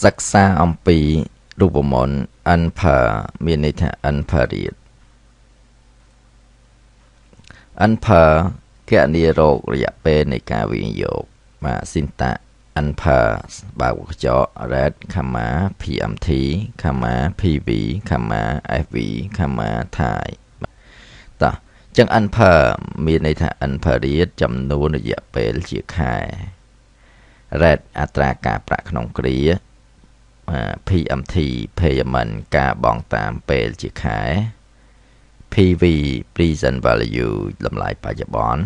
សិក្សាអំពីរូបមន្ត unper មានន័យថា unperiod unper គណនារោគរយៈពេលនៃការវិនិយោគបាទ syntax unper បើកកញ្ចក់ red pmt pv fv thai តោះចឹង unper មានន័យថា unperiod ចំនួនរយៈពេលជាខែ red អត្រាការប្រាក់ក្នុងគ្រា PMT payment ការបង់តាមពេលជាខែ PV present value តម្លៃបច្ចុប្បន្ន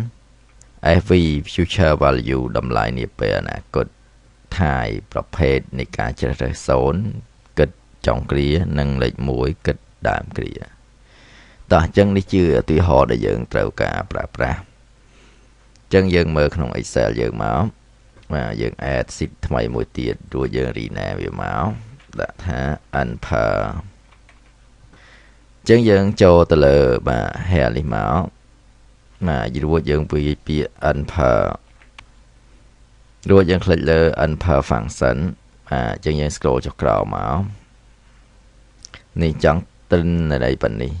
FV future value តម្លៃនាពេលអនាគត Thai ប្រភេទនៃការជ្រើសរើស0គិតចុងគ្រានិងលេខ1គិតដើមគ្រាតោះអញ្ចឹងនេះជាឧទាហរណ៍ដែលយើងត្រូវការប្រើប្រាស់អញ្ចឹងយើងមើលក្នុង Excel យើងមកបាទយើង add sheet ថ្មីមួយទៀតរួចយើង rename វាមកដាក់ថា unper អញ្ចឹងយើងចូលទៅលើបាទ here នេះមកបាទរួចយើងវាយពាក្យ unper រួចយើងคลิกលើ unper function បាទអញ្ចឹងយើង scroll ចុះក្រោមមកនេះចង់ទិន្នន័យប៉ុណ្នេះ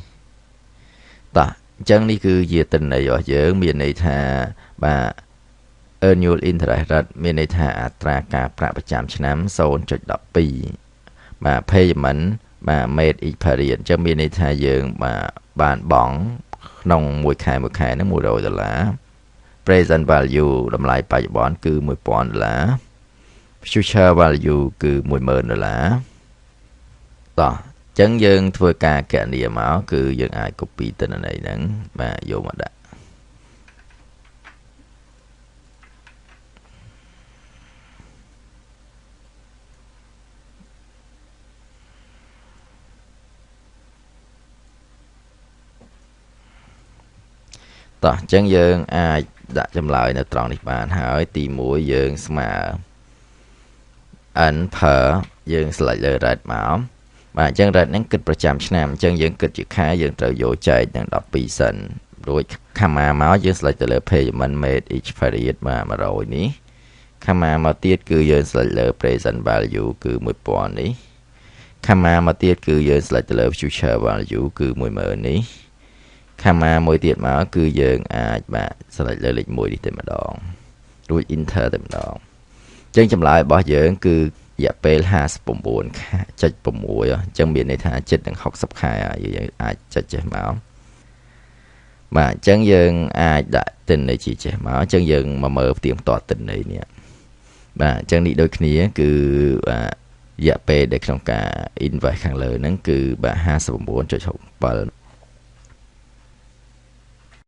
តោះអញ្ចឹងនេះគឺជាទិន្នន័យរបស់យើងមានន័យថាបាទ annual interest rate មានន័យថាអត្រាការប្រាក់ប្រចាំឆ្នាំ 0.12 បាទ payment បាទ made each period អញ្ចឹងមានន័យថាយើងបាទបានបង់ក្នុងមួយខែហ្នឹង$100 present value តម្លៃបច្ចុប្បន្នគឺ$1000 future value គឺ$10000 តោះអញ្ចឹងយើងធ្វើការគណនាមកគឺយើងអាច copy ទិន្នន័យហ្នឹងបាទយកមកដាក់តោះអញ្ចឹងយើងអាចដាក់ចម្លើយនៅត្រង់នេះបានហើយទី1យើងស្មើ unper យើង select លើ red មកបាទអញ្ចឹង red ហ្នឹងគិតប្រចាំឆ្នាំអញ្ចឹងយើងគិតជាខែយើងត្រូវយកចែកនឹង12សិនរួច comma មកយើង select ទៅលើ payment made each period បាទ100នេះ comma មកទៀតគឺយើង select លើ present value គឺ1000នេះ comma មកទៀតគឺយើង select ទៅលើ future value គឺ10000នេះcomma មួយទៀតមកគឺយើងអាចបាទ select លើលេខ1នេះតែម្ដងរួច enter តែម្ដងអញ្ចឹងចម្លើយរបស់យើងគឺរយៈពេល59.6អញ្ចឹងមានន័យថាជិតនឹង60ខែយើងអាចចុចចេះមកបាទអញ្ចឹងយើងអាចដាក់ទិន្នន័យជាចេះមកអញ្ចឹងយើងមកមើលផ្ទៀងផ្ទាត់ទិន្នន័យនេះបាទអញ្ចឹងនេះដូចគ្នាគឺរយៈពេលដែលក្នុងការ invest ខាងលើហ្នឹងគឺបាទ 59.67